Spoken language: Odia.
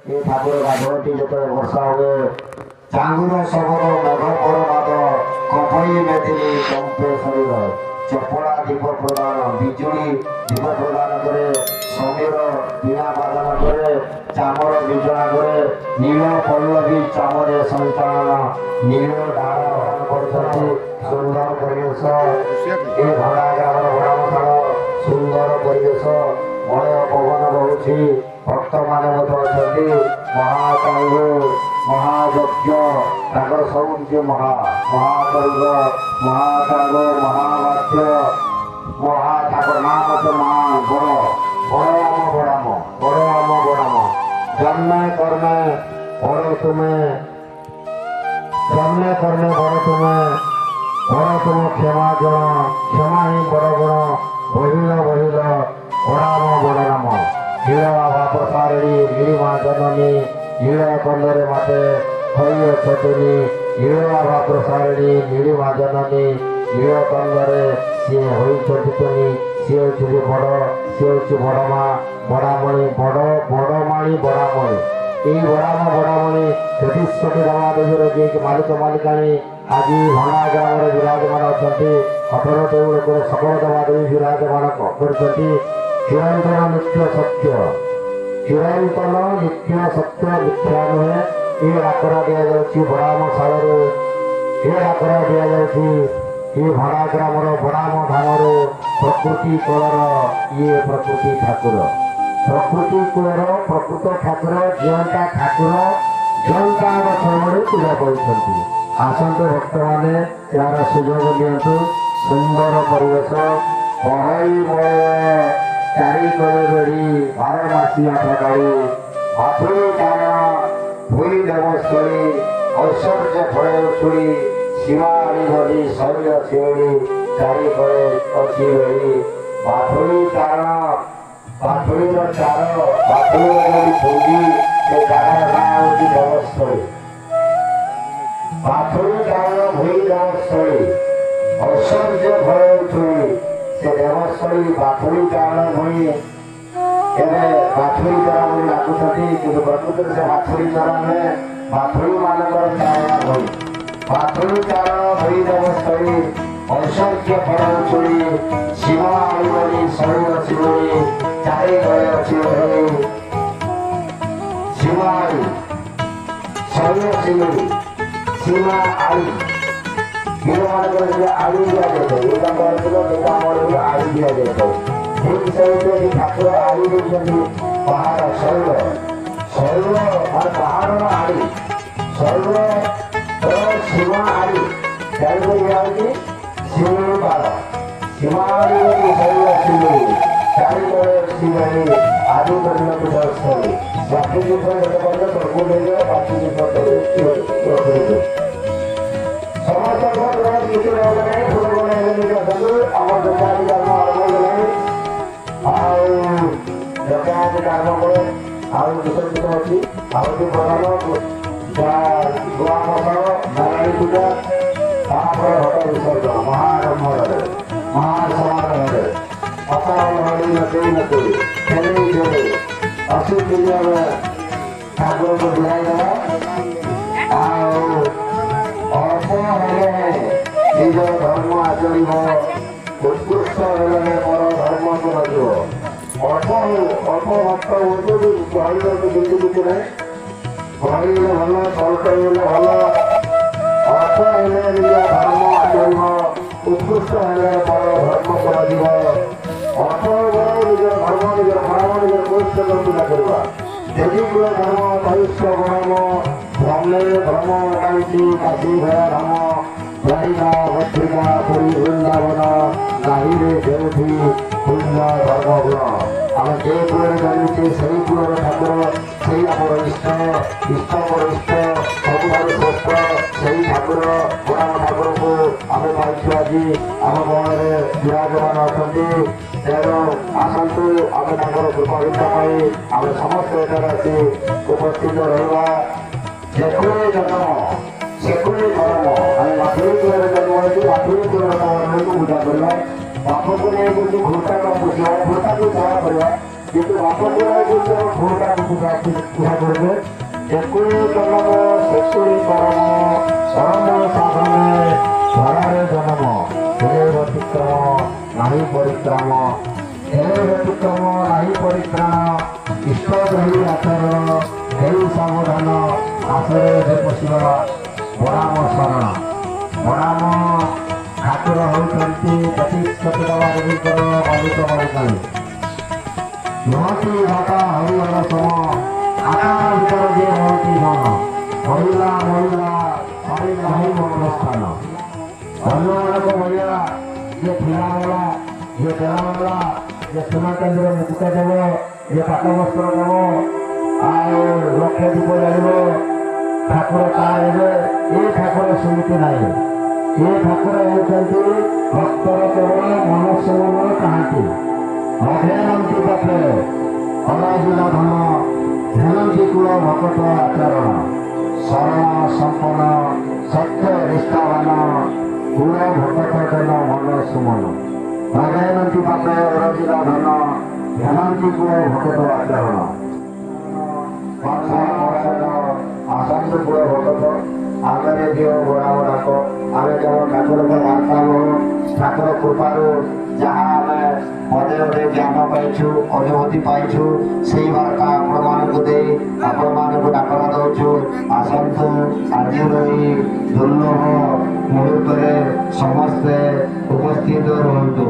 ଏ ଠାକୁର ଗାଧୁଆଟି ଯେତେବେଳେ ବର୍ଷା ହୁଏ ଚାଙ୍ଗୁର ଶବଦ ମେଘ ପରନାଦ କପଇ ମେଦିନୀ କମ୍ପେ ଶରୀର ଚପଳା ଦୀପ ପ୍ରଦାନ ବିଜୁଳି ଦୀପ ପ୍ରଦାନ କରେ ସମୀର ବୀଣା ବାଦନ କରେ ଚାମର ବିଜଣା କରେ ନୀଳ ପଲ୍ଲବୀ ଚାମରେ ସଞ୍ଚାଳନ ନୀଳ ଧାର ହରଣ କରୁଛନ୍ତି ସୁନ୍ଦର ପରିବେଶ ଏ ଭଡ଼ା ଗ୍ରାମର ଭଡ଼ାମଶାଳ ସୁନ୍ଦର ପରିବେଶ ମଳୟ ପବନ ବହୁଛି ଭକ୍ତମାନେ ମଧ୍ୟ ଅଛନ୍ତି ମହାକାଳୁ ମହାଯଜ୍ଞ ତାଙ୍କର ସବୁ କିଛି ମହାକାଳ ମହାକାଳ ମହାବାକ୍ୟ ତାଙ୍କର ନାଁ ମଧ୍ୟ ମହା ବଡ଼ ଆମ ବଡ଼ାମ ଜନ୍ମେ କର୍ମେ ବଡ଼ ତୁମେ ଜନ୍ମେ କର୍ମେ ବଡ଼ ତୁମେ କ୍ଷମା ଜଣ କ୍ଷମା ହିଁ ବଡ଼ ଗୁଣ ବହିଲ ବଡ଼ ନାମ ନୀଳ ଆଭା ପ୍ରସାରିଣୀ ନୀଳିମା ଜନନୀ ନୀଳ କନ୍ଦରେ ମାତେ ହଇ ଅଛତୁନି ନୀଳ ଆଭା ପ୍ରସାରିଣୀ ନୀଳିମା ଜନନୀ ନୀଳ କନ୍ଦରେ ସିଏ ହୋଇଛନ୍ତି ତୁନି ସିଏ ହେଉଛି ବଡ଼ ସିଏ ହେଉଛି ବଡ଼ମା ବଡ଼ାମଣି ବଡ଼ମାଣି ବଡ଼ାମଣି এই বড়ামণি তেত্রিশটি দেবাদেবীর ଯିଏକି ମାଲିକାଣୀ ଆଜି ଭଣ୍ଡା ଗ୍ରାମରେ ବିରାଜମାନ ଅଛନ୍ତି 18 ଦେଉଳ ଉପରେ ସକଳ ଦେବାଦେବୀ ବିରାଜମାନ କରିଛନ୍ତି ଚିରନ୍ତନ ନିତ୍ୟ ସତ୍ୟ ମିଥ୍ୟା ନୁହେଁ ଏ ଡାକରା ଦିଆଯାଉଛି ବଡ଼ାମଶାଳରୁ ଏ ଡାକରା ଦିଆଯାଉଛି ଏ ଭଣ୍ଡା ଗ୍ରାମର ବଡ଼ାମ ଧାମରୁ ପ୍ରକୃତି କୂଳର ଇଏ ପ୍ରକୃତି ଠାକୁର ପ୍ରକୃତି କୂଳର ପ୍ରକୃତ ଠାକୁର ଜିଅନ୍ତା ଠାକୁର ଜିଅନ୍ତା ସମୟରେ ପୂଜା କରୁଛନ୍ତି ଆସନ୍ତୁ ଭକ୍ତମାନେ ଏହାର ସୁଯୋଗ ନିଅନ୍ତୁ ସୁନ୍ଦର ପରିବେଶ ପହଇମୟ ଚାରି କରେ ବେଡ଼ି ବାରମାସିଆ ଠକାଳି ଭାତୃ କାରଣ ଭୂଇ ଦେବସ୍ଥଳୀ ଐଶ୍ୱର୍ଯ୍ୟ ଫଳ ଛୁଡ଼ି ସୀମା ଆଣି ଧରି ଶୈଳ ଶିଉଳି ଚାରି କରେ ଅଛି ବେଡ଼ି ଭାତୃ କାରଣ ବାଥୁଳିର ଚାର ବାଥୁଳିର ପୁଞ୍ଜି ସେ ଜାଗାର ନାଁ ହେଉଛି ଦେବସ୍ଥଳୀ ବାଥୁଳି ଚାରଣ ଭୂଇ ଦେବସ୍ଥଳୀ ଐଶ୍ୱର୍ଯ୍ୟ ଭୟ ଛୁଇ ସେ ଦେବସ୍ଥଳୀ ବାଥୁଳି ଚାରଣ ଭୂଇ ଏବେ ବାଥୁଳି ଚାର ବୋଲି ଡାକୁଛନ୍ତି କିନ୍ତୁ ପ୍ରକୃତରେ ସେ ବାଥୁଳି ଚାର ନୁହେଁ ବାଥୁଳି ମାନଙ୍କର ଚାରଣ ଭୂଇ ବାଥୁଳି ଚାରଣ ଭୂଇ ଦେବସ୍ଥଳୀ ଐଶ୍ୱର୍ଯ୍ୟ ଫଳ ଛୁଇ ସୀମା ଆଣିବନି ଶୈଳ ଶିବଳି ଚାରି ଘରେ ଅଛି ସୀମା ଆଳି ଶୈଳ ଶିବଳି ସୀମା ଆଳି ମାନଙ୍କର ଯେ ଆଳି ଦିଆଯାଇଥାଏ ଏଇଟା ମରିବ ସେଟା ମରିବ ଆଳି ଦିଆଯାଇଥାଏ ଠିକ ସେମିତି ଠାକୁର ଆଳି ଦେଇଛନ୍ତି ପାହାଡ଼ ଶୈଳ ମାନେ ପାହାଡ଼ର ଆଳି ଶୈଳ ସୀମା ଆଳି ଜାଣିବାକୁ ଯାଉଛି ଶିବଳି ପାଳ ସୀମାଳି ଶୈଳ ଶିବଳି ଚାରିକରେ ଶିବଳି ଆଦି କରିବାକୁ ଯାଉଛନ୍ତି ବାକି ଜିନିଷ ଗୋଟେ କହିଲେ ପ୍ରଭୁ ନେଇଯାଏ ବାକି ଜିନିଷ ସମସ୍ତଙ୍କ କିଛି ରହିବ ନାହିଁ ପୂର୍ବ ଆସନ୍ତୁ ଆମର ଦୋକାନୀ କାମ ଆରମ୍ଭ ହେଲାଣି ଆଉ ଦୋକାନୀ କାମ ପରେ ଆଉ ବିକଶିତ ଅଛି ଆହୁତି ପ୍ରଧାନ ଗୁଆ ମସଳ ନାରାୟଣୀ ପୂଜା ତାପରେ ଘଟ ବିସର୍ଜନ ମହାରମ୍ଭରେ ମହାସମାରୋହରେ ଅକାଳ ନଦେଇ ଖେଳି ଅଶୀ ଦିନରେ ଠାକୁରଙ୍କୁ ବୁଲାଇଦେବା ଆଉ ଅଳ୍ପ ହେଲେ ନିଜ ଧର୍ମ ଆଚରିବ ଉତ୍କୃଷ୍ଟ ହେଲେ ମୋର ଧର୍ମକୁ ରହିବ ଅଳ୍ପ ଭକ୍ତ ହୁଅନ୍ତୁ କହିବାକୁ କିନ୍ତୁ କିଛି ନାହିଁ କହିଲେ ଭଲ ସ୍ୱଳ୍ପ ହେଲେ ଭଲ ଅଳ୍ପ ହେଲେ ନିଜ ଧର୍ମ ଆଚରିବ ଉତ୍କୃଷ୍ଟ ହେଲେ ମୋର ଧର୍ମ କରାଯିବ ଅଳ୍ପ ନିଜ ଧର୍ମ ନିଜର ଧର୍ମ ନିଜର ପବିତ୍ର ପୂଜା କରିବା ଦେବୀକୁଳ ଧର୍ମ କୈଷ୍ଠ ଧର୍ମ ବ୍ରହ୍ମେ ଧର୍ମ କାଳିଚି କାଶୀ ଭୟା ଧର୍ମ ଦ୍ୱାରିକା ଭଦ୍ରିକା ପୁରୀ ବୃନ୍ଦାବନ ନାହିରେ ଯେଉଁଠି ପୁଣ୍ୟ ଧର୍ମ ଗୁଣ ଆମେ ଯେ କୂଳରେ ଜନ୍ମିଛେ ସେହି କୂଳର ଠାକୁର ସେହି ଆମର ଇଷ୍ଟ ମୋର ଇଷ୍ଟ ସବୁଠାରୁ ଶ୍ରେଷ୍ଠ ସେହି ଠାକୁର ପୁରାଣ ଠାକୁରଙ୍କୁ ଆମେ ପାଇଛୁ ଆଜି ଆମ ମନରେ ବିରାଜମାନ ଅଛନ୍ତି ତେଣୁ ଆସନ୍ତୁ ଆମେ ତାଙ୍କର କୃପାଭିକ୍ଷା ପାଇଁ ଆମେ ସମସ୍ତେ ଏଠାରେ ଆସି ଉପସ୍ଥିତ ରହିବା ଯେକୌଣସି ଜନ୍ମ ସେକୌଣସି ଧର୍ମ ଆମେ ମାତୃ କୂଳରେ ଜନ୍ମ ହେଇଛୁ ମାତୃ କୂଳର ପୂଜା କରିବା ବାପକୁ ନେଇ କିଛି ଘୁଟା ନ ବୁଝିବା ଘୁଟାକୁ ଗ୍ରହଣ କରିବା কিন্তু বাপগুলাই কিন্তু ভুলটা কুহা করবে একুই জন্ম শেষুরি করম পরম সাধনে ধরারে জন্ম হে ব্যতিক্রম নাহি পরিক্রম হে ব্যতিক্রম নাহি পরিক্রম ইষ্ট গ্রহী আচরণ হেউ সাবধান আসরে যে পଶିବା বরাম শରଣ ବରାମ ଠାକୁର ହେଉଛନ୍ତି ପ୍ରତିଷ୍ଠିତବାଦୀଙ୍କର ଅଧିକ ବଳିକାଳୀ ନୁହନ୍ତି ଘଟ ହରିହର ସମ ଆକାଶ ଭିତରେ ଯିଏ ହୁଅନ୍ତି ମନ ମହିଳା ମହିଳା ହରି ନାହିଁ ମନ ସ୍ଥାନ ଅନ୍ୟମାନଙ୍କ ଭଳିଆ ଯିଏ ଥିଲା ମଲା ଯିଏ ଦେଲା ମଲା ଯିଏ ସୁନା କେନ୍ଦ୍ର ମୁକ୍ତ ଦେବ ଯିଏ ପାଟ ବସ୍ତ୍ର ଦେବ ଆଉ ଲକ୍ଷ ଦୀପ ଜାଳିବ ଠାକୁର ତା ହେବେ ଏ ଠାକୁର ସେମିତି ନାହିଁ ଏ ଠାକୁର ହେଉଛନ୍ତି ଭକ୍ତର କେବଳ ମନସ୍ସୁମନ ଚାହାନ୍ତି ଅଧ୍ୟୟନନ୍ତି ପାଖେ ଅରାଜିଲା ଧନ ଧ୍ୟାନନ୍ତି କୂଳ ଭକତ ଆଚରଣ ଶରଣ ସମ୍ପନ୍ନ ସତ୍ୟ ନିଷ୍ଠାବାନ କୂଳ ଭକତ ଜନ ମନ ସୁମନ ଅଧ୍ୟୟନନ୍ତି ପାଖେ ଅରାଜିଲା ଧନ ଧ୍ୟାନନ୍ତି କୂଳ ଭକତ ଆଚରଣ ଆସନ୍ତୁ କୂଳ ଭକତ ଆମେ ଦିଅ ବରାମ ଡାକ ଆମେ କେବଳ ଠାକୁରଙ୍କ ବାର୍ତ୍ତା ନୁହଁ ଠାକୁର କୃପାରୁ ଯାହା ଆମେ ପଦେ ପଦେ ଜ୍ଞାନ ପାଇଛୁ ଅନୁଭୂତି ପାଇଛୁ ସେଇ ବାର୍ତ୍ତା ଆପଣମାନଙ୍କୁ ଦେଇ ଆପଣମାନଙ୍କୁ ଡାକରା ଦେଉଛୁ ଆସନ୍ତୁ ଆଜିର ଏହି ଦୁର୍ଲଭ ମୁହୂର୍ତ୍ତରେ ସମସ୍ତେ ଉପସ୍ଥିତ ରୁହନ୍ତୁ।